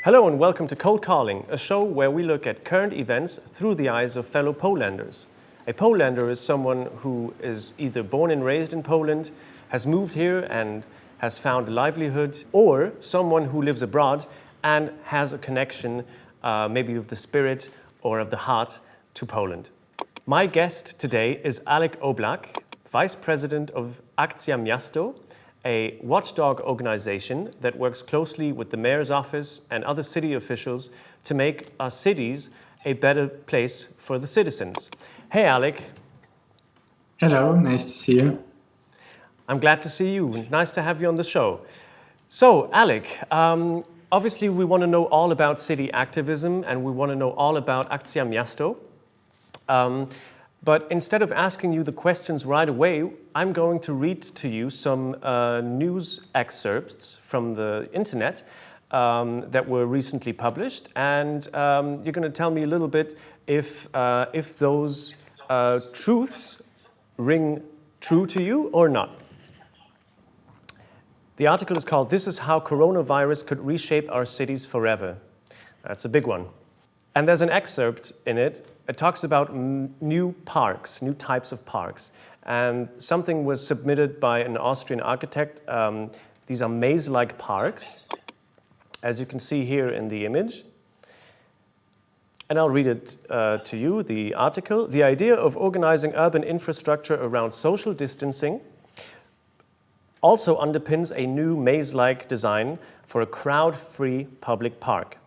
Hello and welcome to Cold Calling, a show where we look at current events through the eyes of fellow Polanders. A Polander is someone who is either born and raised in Poland, has moved here and has found a livelihood, or someone who lives abroad and has a connection, maybe of the spirit or of the heart, to Poland. My guest today is Alek Obłąk, Vice President of Akcja Miasto, a watchdog organization that works closely with the mayor's office and other city officials to make our cities a better place for the citizens. Hey, Alek. Hello, nice to see you. I'm glad to see you. Nice to have you on the show. So, Alek, obviously we want to know all about city activism and we want to know all about Akcja Miasto. But instead of asking you the questions right away, I'm going to read to you some news excerpts from the internet that were recently published, and you're going to tell me a little bit if those truths ring true to you or not. The article is called "This is how coronavirus could reshape our cities forever." That's a big one. And there's an excerpt in it. It talks about new parks, new types of parks. And something was submitted by an Austrian architect. These are maze-like parks, as you can see here in the image. And I'll read it to you, the article. The idea of organizing urban infrastructure around social distancing also underpins a new maze-like design for a crowd-free public park.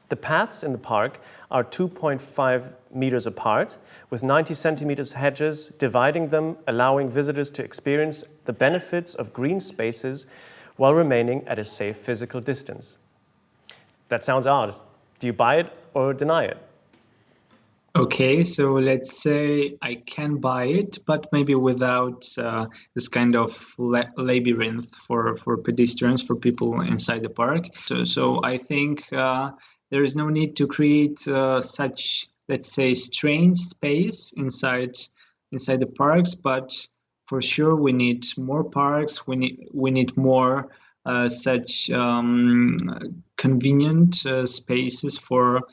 The paths in the park are 2.5 meters apart, with 90 centimeters hedges dividing them, allowing visitors to experience the benefits of green spaces while remaining at a safe physical distance. That sounds odd. Do you buy it or deny it? Okay, so let's say I can buy it, but maybe without this kind of labyrinth for pedestrians, for people inside the park. So I think there is no need to create such, let's say, strange space inside the parks, but for sure we need more parks. We need more such convenient spaces for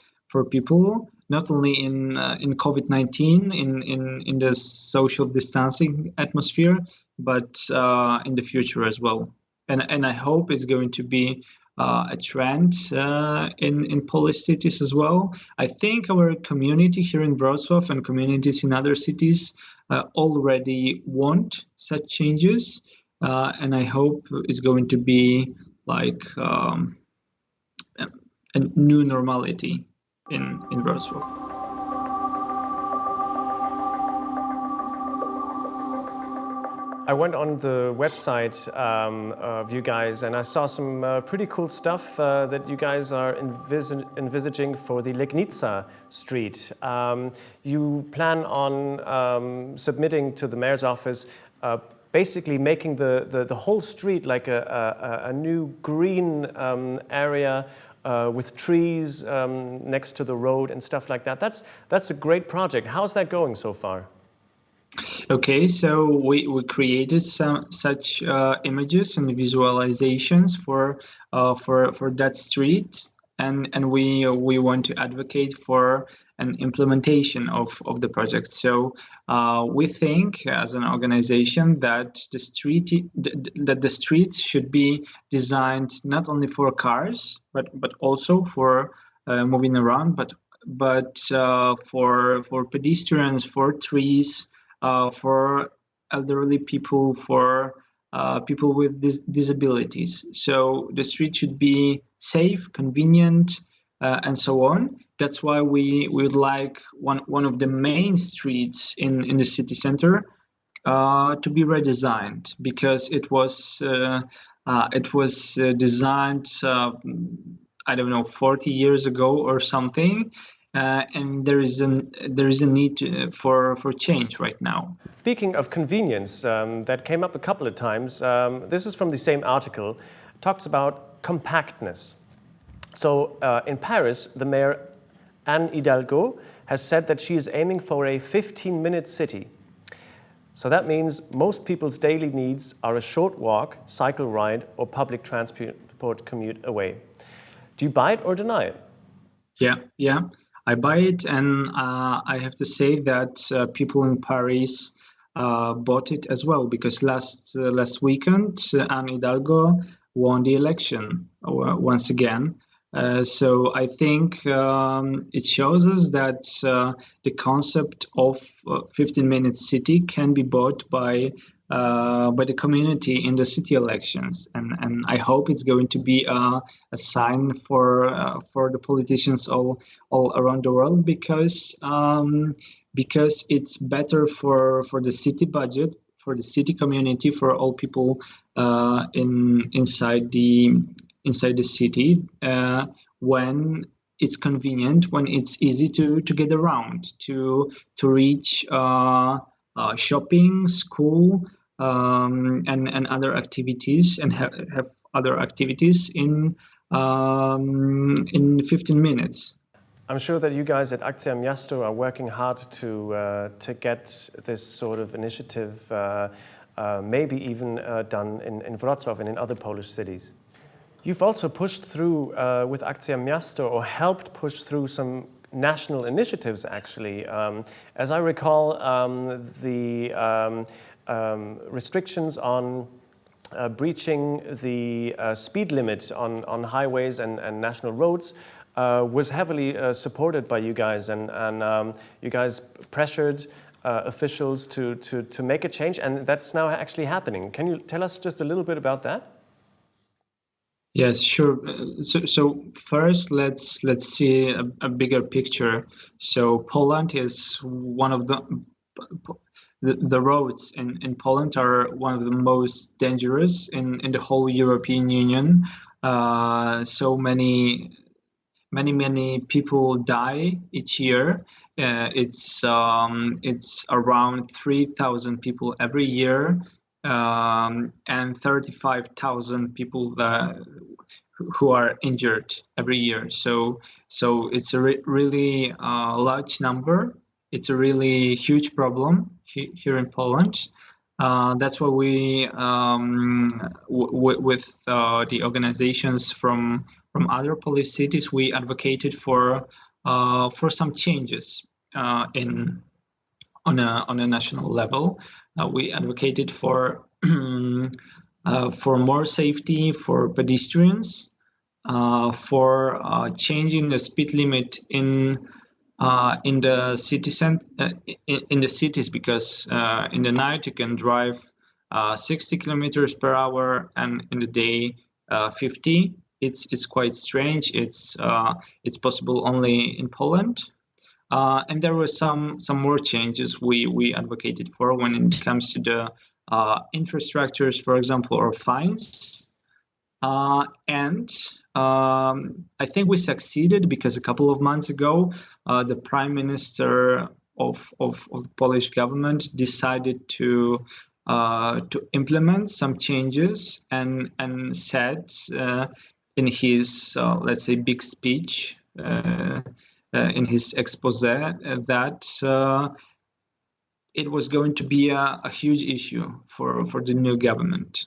people, not only in COVID-19, in the social distancing atmosphere, but in the future as well. And I hope it's going to be a trend in Polish cities as well. I think our community here in Wrocław and communities in other cities already want such changes, and I hope it's going to be like a new normality in Wrocław. I went on the website of you guys and I saw some pretty cool stuff that you guys are envisaging for the Legnica street. You plan on submitting to the mayor's office basically making the whole street like a new green area with trees next to the road and stuff like that. That's a great project. How's that going so far? Okay, so we created some such images and visualizations for that street, and we want to advocate for an implementation of the project. So we think as an organization that the streets should be designed not only for cars but also for moving around, but for pedestrians, for trees. For elderly people, for people with disabilities. So the street should be safe, convenient, and so on. That's why we would like one of the main streets in the city center to be redesigned, because it was designed I don't know 40 years ago or something. And there is a need for change right now. Speaking of convenience, that came up a couple of times. This is from the same article. It talks about compactness. So in Paris, the mayor Anne Hidalgo has said that she is aiming for a 15-minute city. So that means most people's daily needs are a short walk, cycle ride, or public transport commute away. Do you buy it or deny it? Yeah, I buy it, and I have to say that people in Paris bought it as well, because last weekend Anne Hidalgo won the election once again. So I think it shows us that the concept of 15-minute city can be bought by the community in the city elections, and I hope it's going to be a sign for the politicians all around the world, because it's better for the city budget, for the city community, for all people inside the city, when it's convenient, when it's easy to get around, to reach shopping, school, and other activities, and have other activities in 15 minutes. I'm sure that you guys at Akcja Miasto are working hard to get this sort of initiative maybe even done in Wrocław and in other Polish cities. You've also pushed through with Akcja Miasto, or helped push through some national initiatives, actually. As I recall, the restrictions on breaching the speed limit on highways and national roads was heavily supported by you guys, and you guys pressured officials to make a change, and that's now actually happening. Can you tell us just a little bit about that? Yes, sure. So first, let's see a bigger picture. So Poland is one of the roads in Poland are one of the most dangerous in the whole European Union. So many people die each year. It's around 3,000 people every year, and 35,000 people who are injured every year. So it's a really large number. It's a really huge problem here in Poland. That's why we, with the organizations from other Polish cities, we advocated for some changes on a national level. We advocated for more safety for pedestrians, for changing the speed limit in the in the cities, because in the night you can drive 60 kilometers per hour, and in the day 50. It's quite strange. It's possible only in Poland. And there were some more changes we advocated for when it comes to the infrastructures, for example, or fines. And I think we succeeded, because a couple of months ago, the Prime Minister of the Polish government decided to implement some changes, and said in his let's say big speech, in his expose, that it was going to be a huge issue for the new government.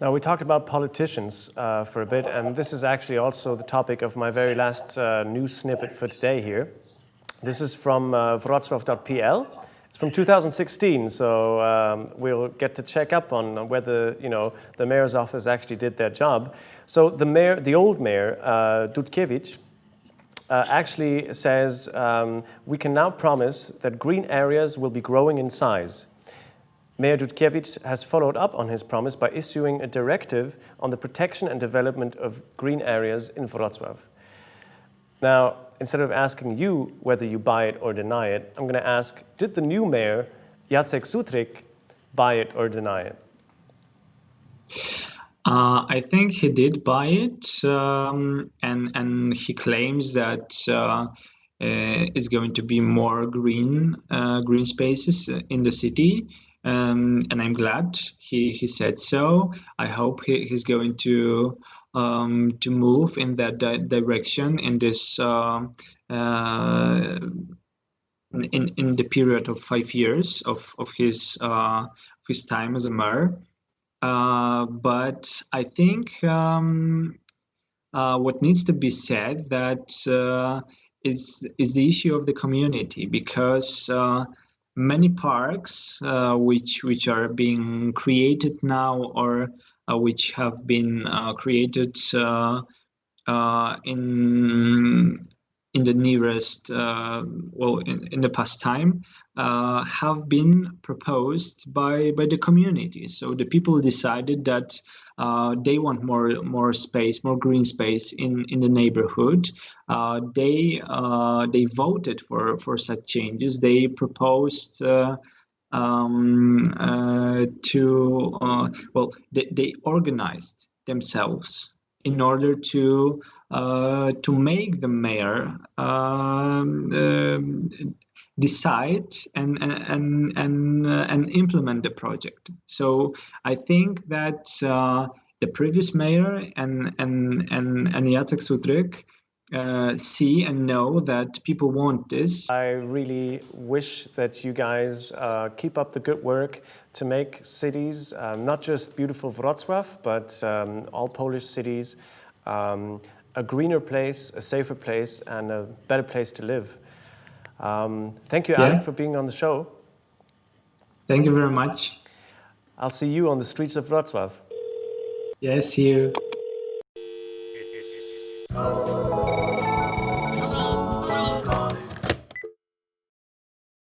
Now, we talked about politicians for a bit, and this is actually also the topic of my very last news snippet for today here. This is from Wrocław.pl. It's from 2016, so we'll get to check up on whether the mayor's office actually did their job. So the old mayor, Dudkiewicz, actually says we can now promise that green areas will be growing in size. Mayor Dudkiewicz has followed up on his promise by issuing a directive on the protection and development of green areas in Wrocław. Now, instead of asking you whether you buy it or deny it, I'm going to ask, did the new mayor, Jacek Sutryk, buy it or deny it? I think he did buy it, and he claims that it's going to be more green spaces in the city, and I'm glad he said so. I hope he's going to move in that direction, in this in the period of 5 years of his time as a mayor. But I think what needs to be said that is the issue of the community, because many parks which are being created now, or which have been created in the nearest in the past time, have been proposed by the community. So the people decided that they want more space, more green space in the neighborhood. They voted for such changes. They proposed they organized themselves in order to make the mayor decide and implement the project. So I think that the previous mayor and Jacek Sutryk see and know that people want this. I really wish that you guys keep up the good work to make cities, not just beautiful Wrocław, but all Polish cities, a greener place, a safer place, and a better place to live. Thank you, Alek, for being on the show. Thank you very much. I'll see you on the streets of Wrocław. Yes, see you.